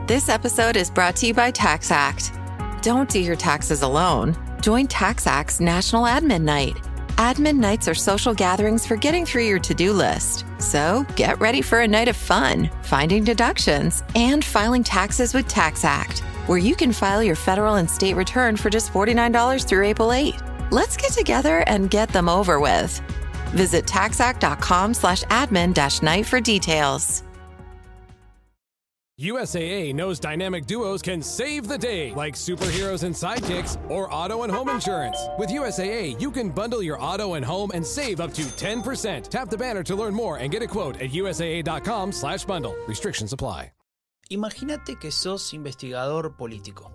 This episode is brought to you by TaxAct. Don't do your taxes alone. Join TaxAct's National Admin Night. Admin nights are social gatherings for getting through your to-do list. So get ready for a night of fun, finding deductions, and filing taxes with TaxAct, where you can file your federal and state return for just $49 through April 8. Let's get together and get them over with. Visit taxact.com/admin-night for details. USAA knows dynamic duos can save the day, like superheroes and sidekicks, or auto and home insurance. With USAA, you can bundle your auto and home and save up to 10%. Tap the banner to learn more and get a quote at usaa.com/bundle. Restrictions apply. Imagínate que sos investigador político.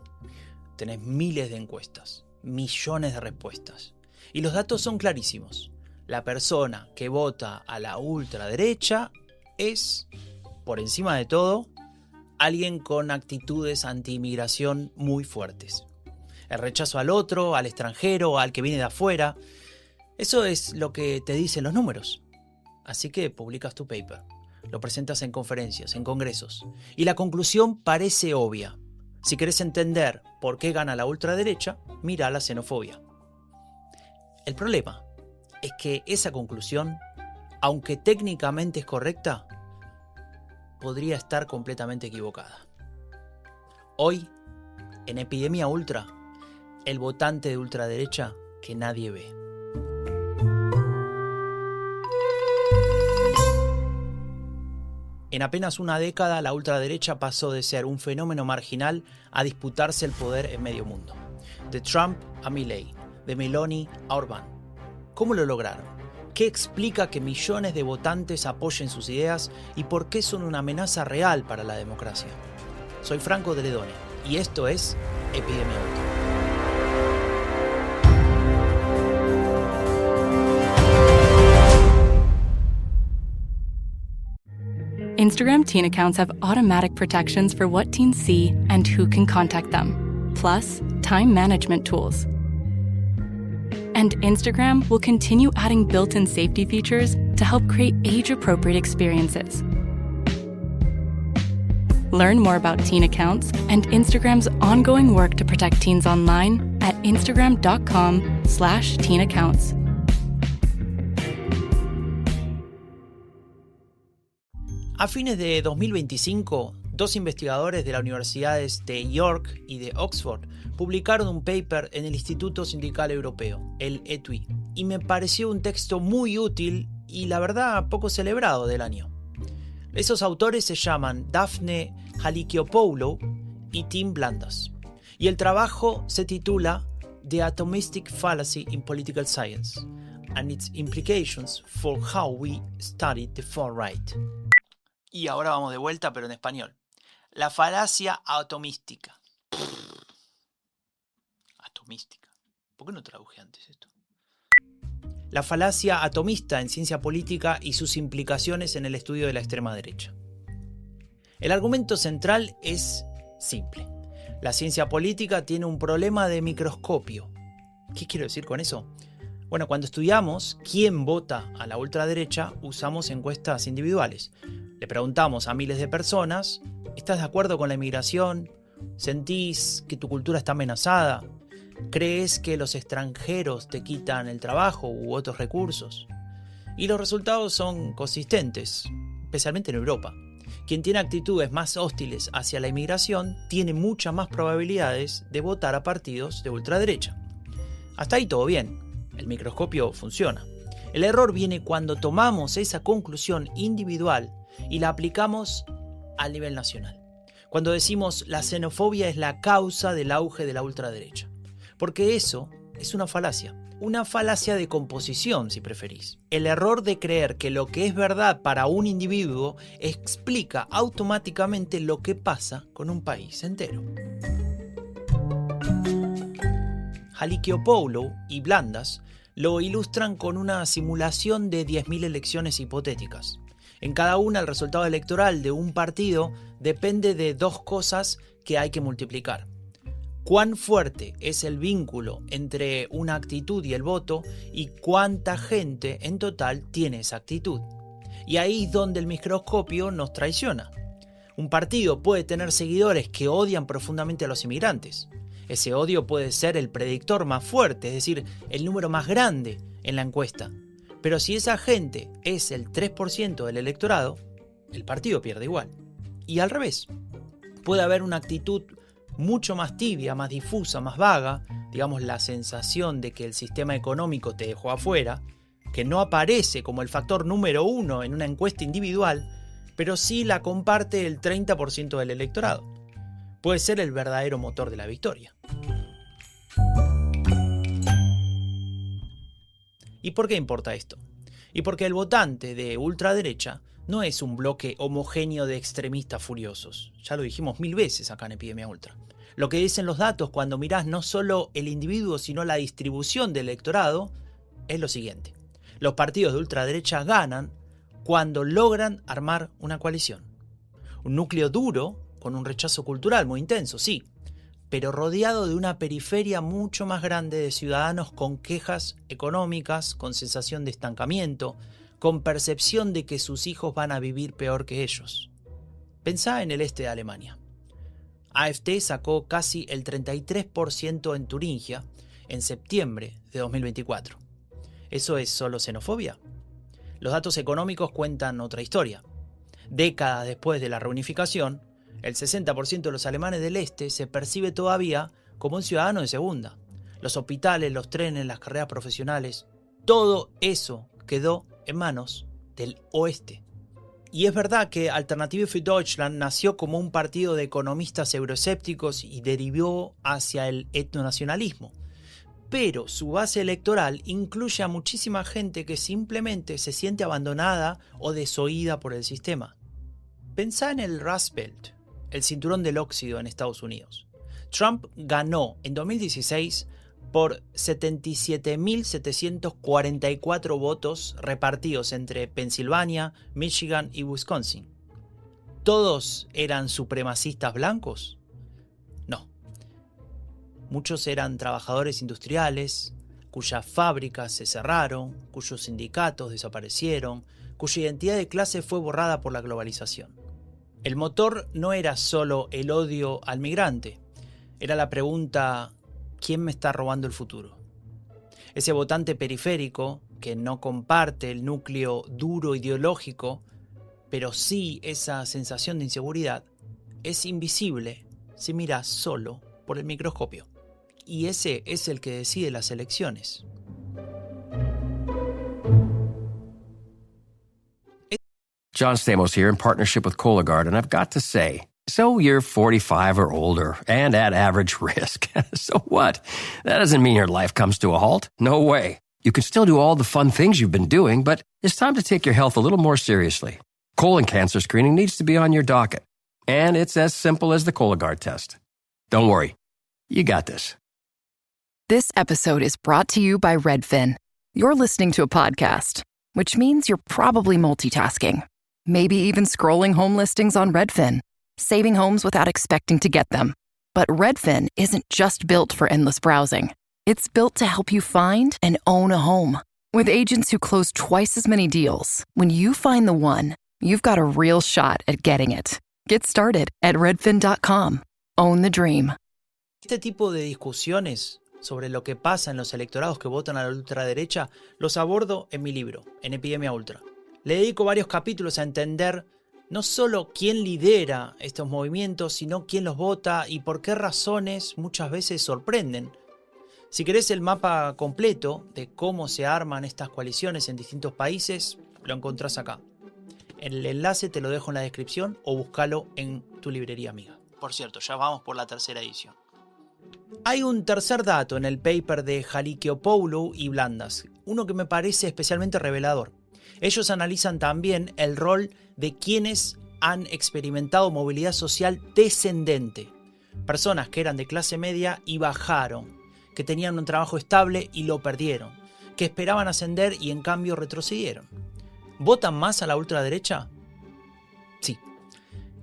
Tenés miles de encuestas, millones de respuestas. Y los datos son clarísimos. La persona que vota a la ultraderecha es, por encima de todo, alguien con actitudes anti-inmigración muy fuertes. El rechazo al otro, al extranjero, al que viene de afuera. Eso es lo que te dicen los números. Así que publicas tu paper, lo presentas en conferencias, en congresos. Y la conclusión parece obvia. Si querés entender por qué gana la ultraderecha, mira la xenofobia. El problema es que esa conclusión, aunque técnicamente es correcta, podría estar completamente equivocada. Hoy, en Epidemia Ultra, el votante de ultraderecha que nadie ve. En apenas una década, la ultraderecha pasó de ser un fenómeno marginal a disputarse el poder en medio mundo. De Trump a Milei, de Meloni a Orbán. ¿Cómo lo lograron? ¿Qué explica que millones de votantes apoyen sus ideas y por qué son una amenaza real para la democracia? Soy Franco de Ledone y esto es Epidemia Ultra. Instagram teen accounts have automatic protections for what teens see and who can contact them, plus time management tools. And Instagram will continue adding built-in safety features to help create age-appropriate experiences. Learn more about teen accounts and Instagram's ongoing work to protect teens online at instagram.com/teenaccounts. A fines de 2025, dos investigadores de las universidades de York y de Oxford publicaron un paper en el Instituto Sindical Europeo, el ETUI, y me pareció un texto muy útil y la verdad poco celebrado del año. Esos autores se llaman Daphne Halicchiopoulou y Tim Blandas, y el trabajo se titula The Atomistic Fallacy in Political Science and its Implications for How We Study the Far Right. Y ahora vamos de vuelta, pero en español. La falacia atomística. Atomística. ¿Por qué no traduje antes esto? La falacia atomista en ciencia política y sus implicaciones en el estudio de la extrema derecha. El argumento central es simple. La ciencia política tiene un problema de microscopio. ¿Qué quiero decir con eso? Bueno, cuando estudiamos quién vota a la ultraderecha, usamos encuestas individuales. Le preguntamos a miles de personas, ¿estás de acuerdo con la inmigración? ¿Sentís que tu cultura está amenazada? ¿Crees que los extranjeros te quitan el trabajo u otros recursos? Y los resultados son consistentes, especialmente en Europa. Quien tiene actitudes más hostiles hacia la inmigración tiene muchas más probabilidades de votar a partidos de ultraderecha. Hasta ahí todo bien, el microscopio funciona. El error viene cuando tomamos esa conclusión individual y la aplicamos al nivel nacional. Cuando decimos la xenofobia es la causa del auge de la ultraderecha. Porque eso es una falacia de composición, si preferís. El error de creer que lo que es verdad para un individuo explica automáticamente lo que pasa con un país entero. Halicchiopoulou y Blandas lo ilustran con una simulación de 10.000 elecciones hipotéticas. En cada una el resultado electoral de un partido depende de dos cosas que hay que multiplicar. Cuán fuerte es el vínculo entre una actitud y el voto y cuánta gente en total tiene esa actitud. Y ahí es donde el microscopio nos traiciona. Un partido puede tener seguidores que odian profundamente a los inmigrantes. Ese odio puede ser el predictor más fuerte, es decir, el número más grande en la encuesta. Pero si esa gente es el 3% del electorado, el partido pierde igual. Y al revés, puede haber una actitud mucho más tibia, más difusa, más vaga, digamos la sensación de que el sistema económico te dejó afuera, que no aparece como el factor número 1 en una encuesta individual, pero sí la comparte el 30% del electorado. Puede ser el verdadero motor de la victoria. ¿Y por qué importa esto? Y porque el votante de ultraderecha no es un bloque homogéneo de extremistas furiosos. Ya lo dijimos 1000 veces acá en Epidemia Ultra. Lo que dicen los datos cuando mirás no solo el individuo, sino la distribución del electorado, es lo siguiente. Los partidos de ultraderecha ganan cuando logran armar una coalición. Un núcleo duro, con un rechazo cultural muy intenso, sí, pero rodeado de una periferia mucho más grande de ciudadanos con quejas económicas, con sensación de estancamiento, con percepción de que sus hijos van a vivir peor que ellos. Pensá en el este de Alemania. AfD sacó casi el 33% en Turingia en septiembre de 2024. ¿Eso es solo xenofobia? Los datos económicos cuentan otra historia. Décadas después de la reunificación, el 60% de los alemanes del este se percibe todavía como un ciudadano de segunda. Los hospitales, los trenes, las carreras profesionales, todo eso quedó en manos del oeste. Y es verdad que Alternative für Deutschland nació como un partido de economistas euroescépticos y derivó hacia el etnonacionalismo. Pero su base electoral incluye a muchísima gente que simplemente se siente abandonada o desoída por el sistema. Pensá en el Rust Belt, el cinturón del óxido en Estados Unidos. Trump ganó en 2016 por 77.744 votos repartidos entre Pensilvania, Michigan y Wisconsin. ¿Todos eran supremacistas blancos? No. Muchos eran trabajadores industriales, cuyas fábricas se cerraron, cuyos sindicatos desaparecieron, cuya identidad de clase fue borrada por la globalización. El motor no era solo el odio al migrante, era la pregunta: ¿quién me está robando el futuro? Ese votante periférico que no comparte el núcleo duro ideológico, pero sí esa sensación de inseguridad, es invisible si miras solo por el microscopio. Y ese es el que decide las elecciones. John Stamos here in partnership with Cologuard, and I've got to say, so you're 45 or older and at average risk. So what? That doesn't mean your life comes to a halt. No way. You can still do all the fun things you've been doing, but it's time to take your health a little more seriously. Colon cancer screening needs to be on your docket, and it's as simple as the Cologuard test. Don't worry. You got this. This episode is brought to you by Redfin. You're listening to a podcast, which means you're probably multitasking. Maybe even scrolling home listings on Redfin, saving homes without expecting to get them. But Redfin isn't just built for endless browsing. It's built to help you find and own a home. With agents who close twice as many deals, when you find the one, you've got a real shot at getting it. Get started at redfin.com. Own the dream. Este tipo de discusiones sobre lo que pasa en los electorados que votan a la ultraderecha los abordo en mi libro, en Epidemia Ultra. Le dedico varios capítulos a entender no solo quién lidera estos movimientos, sino quién los vota y por qué razones muchas veces sorprenden. Si querés el mapa completo de cómo se arman estas coaliciones en distintos países, lo encontrás acá. El enlace te lo dejo en la descripción o búscalo en tu librería amiga. Por cierto, ya vamos por la tercera edición. Hay un tercer dato en el paper de Halikeopoulou y Blandas, uno que me parece especialmente revelador. Ellos analizan también el rol de quienes han experimentado movilidad social descendente. Personas que eran de clase media y bajaron, que tenían un trabajo estable y lo perdieron, que esperaban ascender y en cambio retrocedieron. ¿Votan más a la ultraderecha? Sí,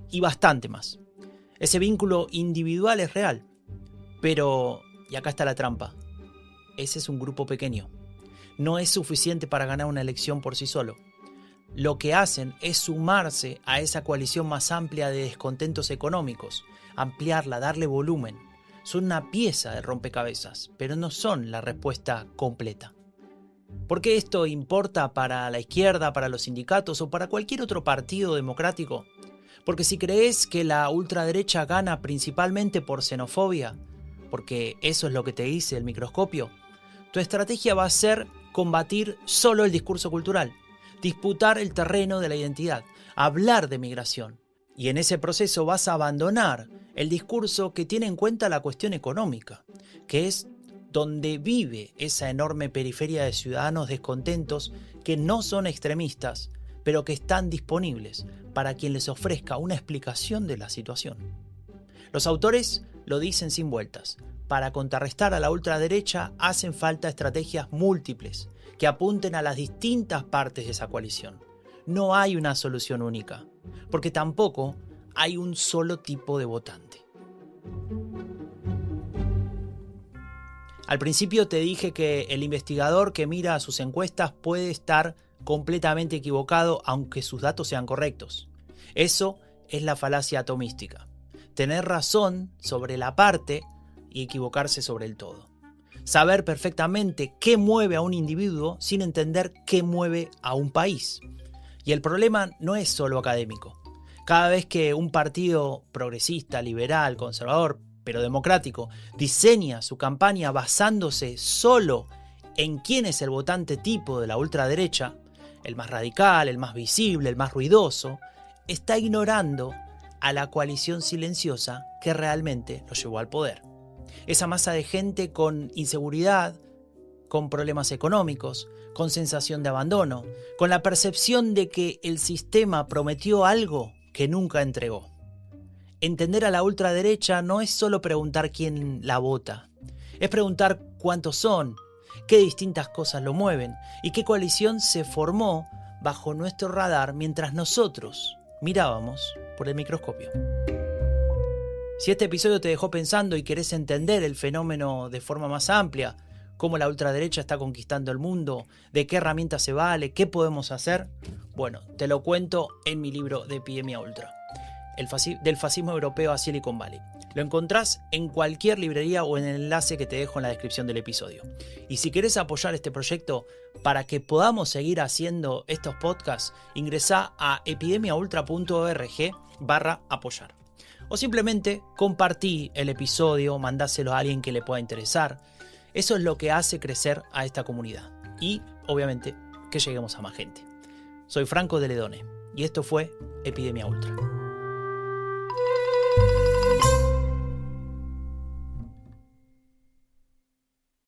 y bastante más. Ese vínculo individual es real, pero, y acá está la trampa, ese es un grupo pequeño. No es suficiente para ganar una elección por sí solo. lo que hacen es sumarse a esa coalición más amplia de descontentos económicos, ampliarla, darle volumen. Son una pieza de rompecabezas, pero no son la respuesta completa. ¿Por qué esto importa para la izquierda, para los sindicatos o para cualquier otro partido democrático? Porque si crees que la ultraderecha gana principalmente por xenofobia, porque eso es lo que te dice el microscopio, tu estrategia va a ser combatir solo el discurso cultural, disputar el terreno de la identidad, hablar de migración. Y en ese proceso vas a abandonar el discurso que tiene en cuenta la cuestión económica, que es donde vive esa enorme periferia de ciudadanos descontentos que no son extremistas, pero que están disponibles para quien les ofrezca una explicación de la situación. Los autores lo dicen sin vueltas. Para contrarrestar a la ultraderecha hacen falta estrategias múltiples que apunten a las distintas partes de esa coalición. No hay una solución única, porque tampoco hay un solo tipo de votante. Al principio te dije que el investigador que mira sus encuestas puede estar completamente equivocado aunque sus datos sean correctos. Eso es la falacia atomística. Tener razón sobre la parte y equivocarse sobre el todo. Saber perfectamente qué mueve a un individuo sin entender qué mueve a un país. Y el problema no es solo académico. Cada vez que un partido progresista, liberal, conservador, pero democrático, diseña su campaña basándose solo en quién es el votante tipo de la ultraderecha, el más radical, el más visible, el más ruidoso, está ignorando a la coalición silenciosa que realmente lo llevó al poder. Esa masa de gente con inseguridad, con problemas económicos, con sensación de abandono, con la percepción de que el sistema prometió algo que nunca entregó. Entender a la ultraderecha no es solo preguntar quién la vota, es preguntar cuántos son, qué distintas cosas lo mueven y qué coalición se formó bajo nuestro radar mientras nosotros mirábamos por el microscopio. Si este episodio te dejó pensando y querés entender el fenómeno de forma más amplia, cómo la ultraderecha está conquistando el mundo, de qué herramientas se vale, qué podemos hacer, bueno, te lo cuento en mi libro de Epidemia Ultra, del fascismo europeo a Silicon Valley. Lo encontrás en cualquier librería o en el enlace que te dejo en la descripción del episodio. Y si querés apoyar este proyecto para que podamos seguir haciendo estos podcasts, ingresá a epidemiaultra.org/apoyar. O simplemente compartí el episodio, mandáselo a alguien que le pueda interesar. Eso es lo que hace crecer a esta comunidad. Y, obviamente, que lleguemos a más gente. Soy Franco de Ledone y esto fue Epidemia Ultra.